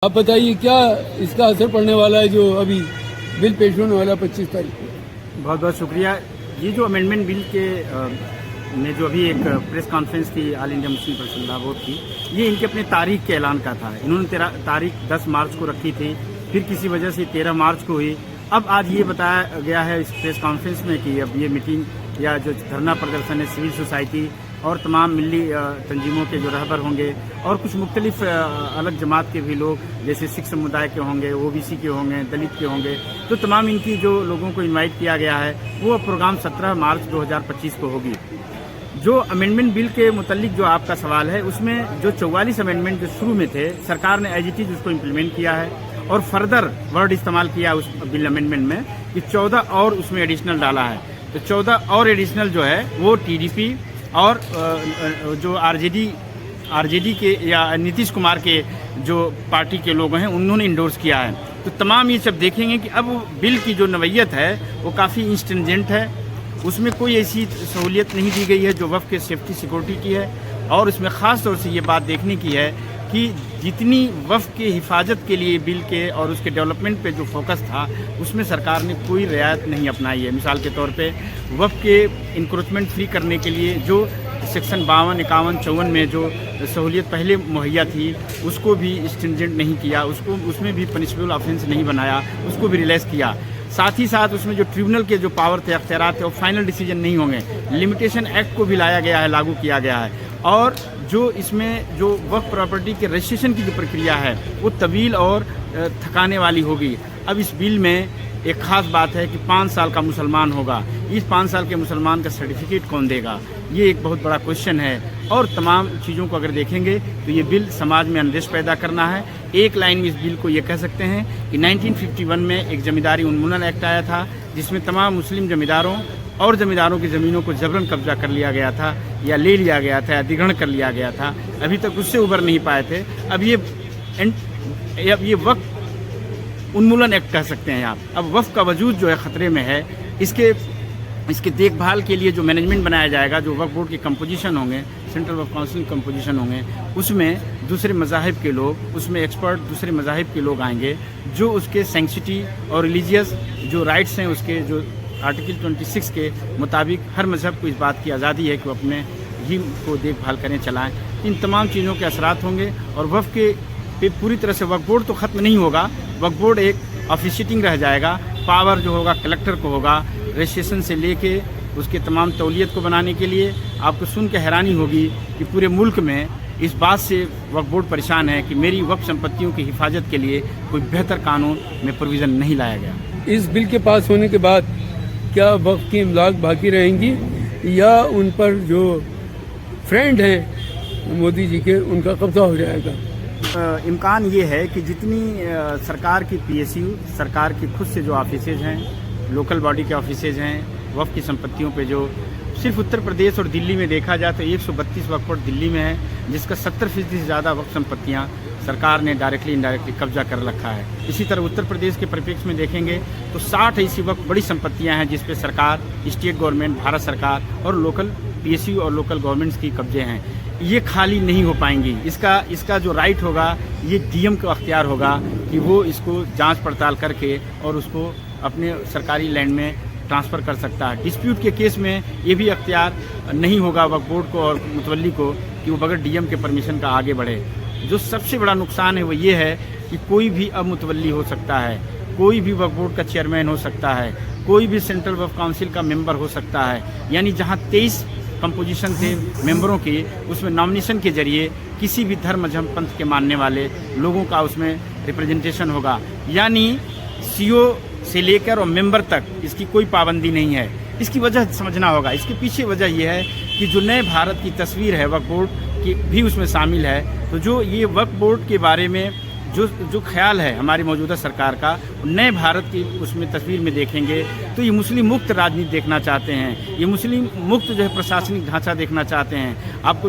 आप बताइए क्या इसका असर पड़ने वाला है जो अभी बिल पेश होने वाला 25 तारीख को। बहुत बहुत शुक्रिया। ये जो अमेंडमेंट बिल के में जो अभी एक प्रेस कॉन्फ्रेंस थी all India Muslim personal law board की, ये इनके अपने तारीख के ऐलान का था। इन्होंने तारीख 10 मार्च को रखी थी, फिर किसी वजह से 13 मार्च को हुई। अब आज ये बताया गया है इस प्रेस कॉन्फ्रेंस में कि अब ये मीटिंग या जो धरना प्रदर्शन है सिविल सोसाइटी और तमाम मिली तंजीमों के जो रहबर होंगे और कुछ मुख्तलिफ अलग जमात के भी लोग जैसे सिख समुदाय के होंगे, ओबीसी के होंगे, दलित के होंगे, तो तमाम इनकी जो लोगों को इनवाइट किया गया है वो प्रोग्राम 17 मार्च 2025 को होगी। जो अमेंडमेंट बिल के मुतल्लिक जो आपका सवाल है उसमें जो 44 अमेंडमेंट जो शुरू में थे सरकार ने एज इट इज उसको इम्प्लीमेंट किया है और फर्दर वर्ड इस्तेमाल किया उस बिल अमेंडमेंट में कि 14 और उसमें एडिशनल डाला है। तो 14 और एडिशनल जो है वो टीडीपी और जो आरजेडी के या नीतीश कुमार के जो पार्टी के लोग हैं उन्होंने इंडोर्स किया है। तो तमाम ये सब देखेंगे कि अब बिल की जो नवैयत है वो काफ़ी इंस्टेंजेंट है, उसमें कोई ऐसी सहूलियत नहीं दी गई है जो वफ़ के सेफ्टी सिक्योरिटी की है। और इसमें ख़ास तौर से ये बात देखने की है कि जितनी वफ़ के हिफाजत के लिए बिल के और उसके डेवलपमेंट पे जो फोकस था उसमें सरकार ने कोई रियायत नहीं अपनाई है। मिसाल के तौर पे वफ़ के इंक्रोचमेंट फ्री करने के लिए जो सेक्शन 52, 51, 54 में जो सहूलियत पहले मुहैया थी उसको भी स्ट्रिंजेंट नहीं किया, उसमें भी पनिशेबल ऑफेंस नहीं बनाया, उसको भी रिलैक्स किया। साथ ही साथ उसमें जो ट्रिब्यूनल के जो पावर थे, अख्तियारात थे, वो फाइनल डिसीजन नहीं होंगे। लिमिटेशन एक्ट को भी लाया गया है, लागू किया गया है। और जो इसमें जो वक्फ प्रॉपर्टी के रजिस्ट्रेशन की जो प्रक्रिया है वो तवील और थकाने वाली होगी। अब इस बिल में एक ख़ास बात है कि 5 साल का मुसलमान होगा, इस 5 साल के मुसलमान का सर्टिफिकेट कौन देगा, ये एक बहुत बड़ा क्वेश्चन है। और तमाम चीज़ों को अगर देखेंगे तो ये बिल समाज में अनरेस्ट पैदा करना है। एक लाइन में इस बिल को ये कह सकते हैं कि 1951 में एक जमींदारी उन्मूलन एक्ट आया था जिसमें तमाम मुस्लिम जमींदारों और जमींदारों की ज़मीनों को जबरन कब्जा कर लिया गया था या ले लिया गया था या अधिग्रहण कर लिया गया था। अभी तक उससे उबर नहीं पाए थे। अब ये वक्फ उन्मूलन एक्ट कह सकते हैं आप। अब वक्फ का वजूद जो है ख़तरे में है। इसके देखभाल के लिए जो मैनेजमेंट बनाया जाएगा, जो वक्फ बोर्ड के कंपोजिशन होंगे, सेंट्रल वक्फ काउंसिल कंपोजिशन होंगे, उसमें दूसरे मज़ाहिब के लोग, उसमें एक्सपर्ट दूसरे मज़ाहिब के लोग आएंगे जो उसके सेंसिटी और रिलीजियस जो राइट्स हैं उसके जो आर्टिकल 26 के मुताबिक हर मज़हब को इस बात की आज़ादी है कि वो अपने ही को देखभाल करें, चलाएं। इन तमाम चीज़ों के असरात होंगे और वक्फ के पे पूरी तरह से वक्फ बोर्ड तो ख़त्म नहीं होगा। वक्फ बोर्ड एक ऑफिशिएटिंग रह जाएगा। पावर जो होगा कलेक्टर को होगा, रजिस्ट्रेशन से लेके उसके तमाम तौलियत को बनाने के लिए। आपको सुन के हैरानी होगी कि पूरे मुल्क में इस बात से वक्फ बोर्ड परेशान है कि मेरी वक्फ संपत्तियों की हिफाजत के लिए कोई बेहतर कानून में प्रोविज़न नहीं लाया गया। इस बिल के पास होने के बाद क्या वक्फ की इमलाक बाकी रहेंगी या उन पर जो फ्रेंड हैं मोदी जी के उनका कब्जा हो जाएगा? इम्कान ये है कि जितनी सरकार की पीएसयू, सरकार की खुद से जो ऑफिसेज हैं, लोकल बॉडी के ऑफिसेज हैं, वक्फ की संपत्तियों पे जो सिर्फ उत्तर प्रदेश और दिल्ली में देखा जाए तो 132 वक्फ बोर्ड दिल्ली में है जिसका 70% से ज़्यादा वक्फ संपत्तियाँ सरकार ने डायरेक्टली इनडायरेक्टली कब्जा कर रखा है। इसी तरह उत्तर प्रदेश के परिप्रेक्ष्य में देखेंगे तो 60 ऐसी वक्फ बड़ी संपत्तियाँ हैं जिस पे सरकार, स्टेट गवर्नमेंट, भारत सरकार और लोकल पीएसयू और लोकल गवर्नमेंट्स की कब्जे हैं। ये खाली नहीं हो पाएंगी। इसका जो राइट होगा ये डीएम का अख्तियार होगा कि वो इसको जांच पड़ताल करके और उसको अपने सरकारी लैंड में ट्रांसफ़र कर सकता है। डिस्प्यूट के केस में ये भी अख्तियार नहीं होगा वक्फ बोर्ड को और मुतवल्ली को कि वो बगैर डीएम के परमिशन का आगे बढ़े। जो सबसे बड़ा नुकसान है वो ये है कि कोई भी अब मुतवल्ली हो सकता है, कोई भी वक्फ बोर्ड का चेयरमैन हो सकता है, कोई भी सेंट्रल वक्फ काउंसिल का मेंबर हो सकता है। यानी जहाँ 23 कंपोजिशन थे मेंबरों की, उसमें नॉमिनेशन के जरिए किसी भी धर्म मजहब पंथ के मानने वाले लोगों का उसमें रिप्रेजेंटेशन होगा। यानी सीओ से लेकर और मेंबर तक इसकी कोई पाबंदी नहीं है। इसकी वजह समझना होगा। इसके पीछे वजह यह है कि जो नए भारत की तस्वीर है वक्फ बोर्ड की भी उसमें शामिल है। तो जो ये वक्फ बोर्ड के बारे में जो ख्याल है हमारी मौजूदा सरकार का, नए भारत की उसमें तस्वीर में देखेंगे तो ये मुस्लिम मुक्त राजनीति देखना चाहते हैं, ये मुस्लिम मुक्त जो है प्रशासनिक ढांचा देखना चाहते हैं। आपको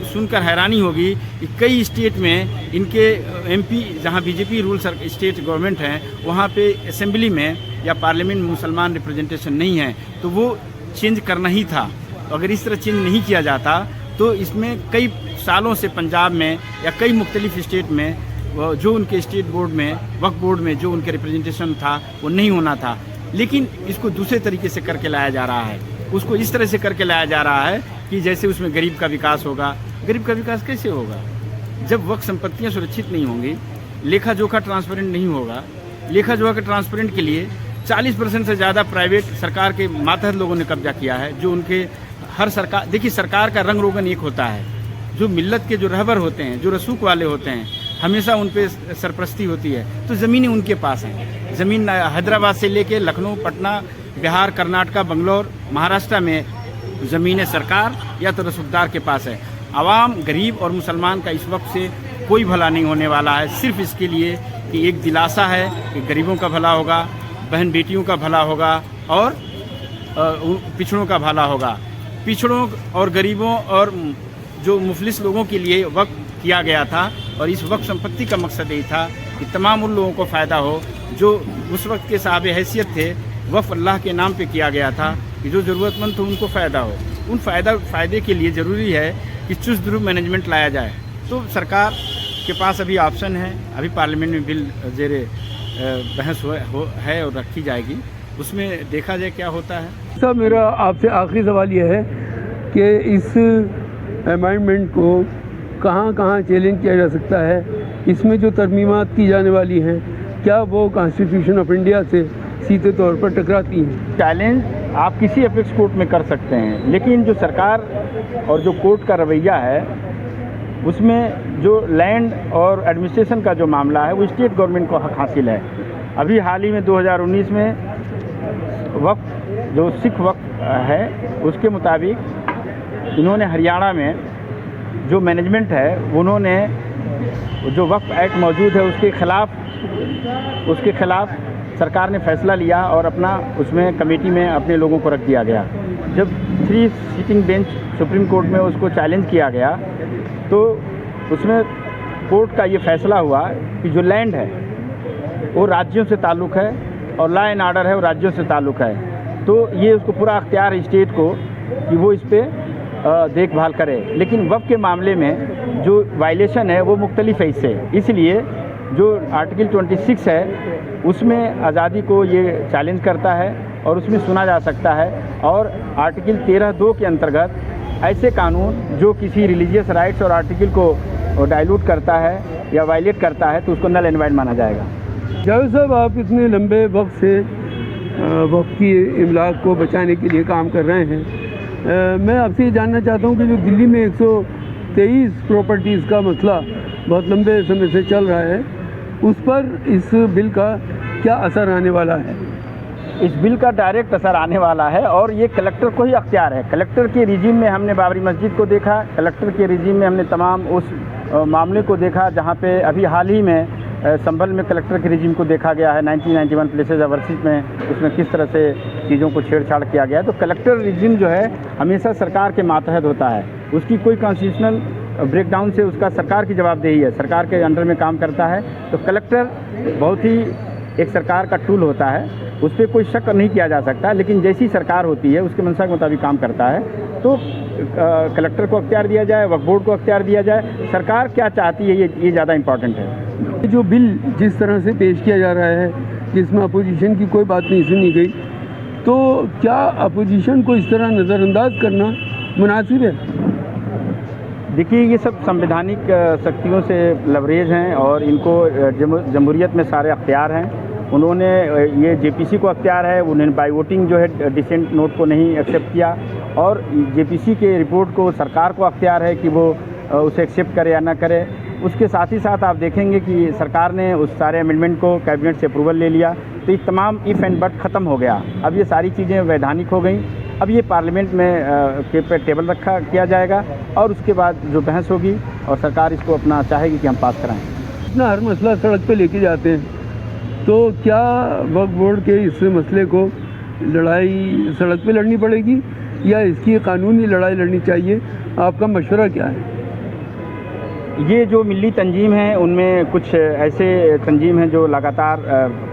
सुनकर हैरानी होगी कि कई स्टेट में इनके एमपी जहां बीजेपी रूल स्टेट गवर्नमेंट हैं वहां पे असेंबली में या पार्लियामेंट में मुसलमान रिप्रेजेंटेशन नहीं है, तो वो चेंज करना ही था। तो अगर इस तरह चेंज नहीं किया जाता तो इसमें कई सालों से पंजाब में या कई मुख्तलिफ स्टेट में जो उनके स्टेट बोर्ड में, वक्फ बोर्ड में जो उनके रिप्रेजेंटेशन था वो नहीं होना था, लेकिन इसको दूसरे तरीके से करके लाया जा रहा है। उसको इस तरह से करके लाया जा रहा है कि जैसे उसमें गरीब का विकास होगा। गरीब का विकास कैसे होगा जब वक्फ संपत्तियां सुरक्षित नहीं होंगी, लेखा जोखा ट्रांसपेरेंट नहीं होगा। लेखा जोखा ट्रांसपेरेंट के लिए 40% से ज़्यादा प्राइवेट सरकार के मातहत लोगों ने कब्जा किया है। जो उनके हर सरकार, देखिए सरकार का रंग रोगन एक होता है, जो मिल्लत के जो रहबर होते हैं, जो रसूख वाले होते हैं, हमेशा उन पे सरपरस्ती होती है। तो ज़मीनें उनके पास हैं। ज़मीन हैदराबाद से लेके लखनऊ, पटना, बिहार, कर्नाटका, बंगलौर, महाराष्ट्र में ज़मीनें सरकार या तो रसूखदार के पास है। आवाम, गरीब और मुसलमान का इस वक्त से कोई भला नहीं होने वाला है, सिर्फ इसके लिए कि एक दिलासा है कि गरीबों का भला होगा, बहन बेटियों का भला होगा और पिछड़ों का भला होगा। पिछड़ों और गरीबों और जो मुफलिस लोगों के लिए वक्फ किया गया था, और इस वक्फ संपत्ति का मकसद यही था कि तमाम उन लोगों को फ़ायदा हो जो उस वक्त के साहब हैसियत थे। वक्फ अल्लाह के नाम पे किया गया था कि जो ज़रूरतमंद थे उनको फ़ायदा हो। उन फ़ायदे के लिए ज़रूरी है कि चुस्त दुरुस्त मैनेजमेंट लाया जाए। तो सरकार के पास अभी ऑप्शन है, अभी पार्लियामेंट में बिल ज़ेरे बहस है और रखी जाएगी, उसमें देखा जाए क्या होता है। सर, मेरा आपसे आखिरी सवाल यह है कि इस अमेंडमेंट को कहाँ कहाँ चैलेंज किया जा सकता है? इसमें जो तरमीमात की जाने वाली हैं, क्या वो कॉन्स्टिट्यूशन ऑफ इंडिया से सीधे तौर पर टकराती हैं? चैलेंज आप किसी अपेक्स कोर्ट में कर सकते हैं, लेकिन जो सरकार और जो कोर्ट का रवैया है उसमें जो लैंड और एडमिनिस्ट्रेशन का जो मामला है वो स्टेट गवर्नमेंट को हक हासिल है। अभी हाल ही में 2019 में वक्फ जो सिख वक्फ है उसके मुताबिक इन्होंने हरियाणा में जो मैनेजमेंट है उन्होंने जो वक्फ एक्ट मौजूद है उसके खिलाफ सरकार ने फैसला लिया और अपना उसमें कमेटी में अपने लोगों को रख दिया गया। जब 3 सीटिंग बेंच सुप्रीम कोर्ट में उसको चैलेंज किया गया तो उसमें कोर्ट का ये फैसला हुआ कि जो लैंड है वो राज्यों से ताल्लुक़ है और लॉ एंड ऑर्डर है वो राज्यों से ताल्लुक़ है। तो ये उसको पूरा अख्तियार है स्टेट को कि वो इस पर देखभाल करे। लेकिन वक्फ के मामले में जो वायलेशन है वो मुख्तलिफ है इससे, इसलिए जो आर्टिकल 26 है उसमें आज़ादी को ये चैलेंज करता है और उसमें सुना जा सकता है। और आर्टिकल 13(2) के अंतर्गत ऐसे कानून जो किसी रिलीजियस राइट्स और आर्टिकल को डाइल्यूट करता है या वायलेट करता है तो उसको नल एंड वाइड माना जाएगा। जावेद साहब, आप इतने लंबे वक्त से वक्फ की इमलाक को बचाने के लिए काम कर रहे हैं। मैं आपसे ये जानना चाहता हूँ कि जो दिल्ली में 123 प्रॉपर्टीज़ का मसला बहुत लंबे समय से चल रहा है, उस पर इस बिल का क्या असर आने वाला है? इस बिल का डायरेक्ट असर आने वाला है और ये कलेक्टर को ही अख्तियार है। कलेक्टर के रिजीम में हमने बाबरी मस्जिद को देखा, कलेक्टर के रिजीम में हमने तमाम उस मामले को देखा जहाँ पे अभी हाल ही में संभल में कलेक्टर के रिजीम को देखा गया है 1991 प्लेसेस ओवरसीज में, उसमें किस तरह से चीज़ों को छेड़छाड़ किया गया है। तो कलेक्टर रिजीम जो है हमेशा सरकार के मातहत होता है, उसकी कोई कॉन्स्टिट्यूशनल ब्रेकडाउन से उसका सरकार की जवाबदेही है, सरकार के अंडर में काम करता है। तो कलेक्टर बहुत ही एक सरकार का टूल होता है, उस पर कोई शक नहीं किया जा सकता। लेकिन जैसी सरकार होती है उसके मंशा के मुताबिक काम करता है। तो कलेक्टर को अख्तियार दिया जाए, वक्फ बोर्ड को अख्तियार दिया जाए, सरकार क्या चाहती है ये ज़्यादा इम्पॉर्टेंट है। जो बिल जिस तरह से पेश किया जा रहा है जिसमें अपोजिशन की कोई बात नहीं सुनी गई, तो क्या अपोजिशन को इस तरह नज़रअंदाज करना मुनासिब है? देखिए, ये सब संवैधानिक शक्तियों से लवरेज हैं और इनको जमहूरियत में सारे अख्तियार हैं। उन्होंने ये जेपीसी को अख्तियार है, उन्होंने बाई वोटिंग जो है डिसेंट नोट को नहीं एक्सेप्ट किया और जेपीसी के रिपोर्ट को सरकार को अख्तियार है कि वो उसे एक्सेप्ट करे या ना करे। उसके साथ ही साथ आप देखेंगे कि सरकार ने उस सारे अमेंडमेंट को कैबिनेट से अप्रूवल ले लिया, तो ये तमाम इफ़ एंड बट ख़त्म हो गया। अब ये सारी चीज़ें वैधानिक हो गई। अब ये पार्लियामेंट में के पे टेबल रखा किया जाएगा और उसके बाद जो बहस होगी और सरकार इसको अपना चाहेगी कि हम पास कराएं। इतना हर मसला सड़क पे लेके जाते हैं, तो क्या वक्फ बोर्ड के इस मसले को लड़ाई सड़क पे लड़नी पड़ेगी या इसकी कानूनी लड़ाई लड़नी चाहिए? आपका मशवरा क्या है? ये जो मिली तंजीम है उनमें कुछ ऐसे तंजीम हैं जो लगातार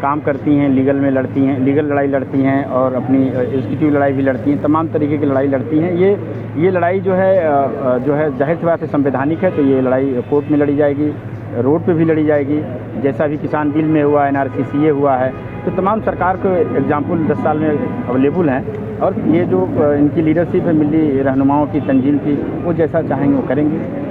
काम करती हैं, लीगल में लड़ती हैं, लीगल लड़ाई लड़ती हैं और अपनी एग्जीक्यूटिव लड़ाई भी लड़ती हैं, तमाम तरीके की लड़ाई लड़ती हैं। ये लड़ाई जो है जाहिर सी बात है संवैधानिक है, तो ये लड़ाई कोर्ट में लड़ी जाएगी रोड पे भी लड़ी जाएगी, जैसा भी किसान बिल में हुआ, NRC हुआ है, तो तमाम सरकार के एग्जाम्पल 10 साल में अवेलेबल हैं और ये जो इनकी लीडरशिप है मिली रहनुमाओं की तंजीम की, वो जैसा चाहेंगे वो करेंगे।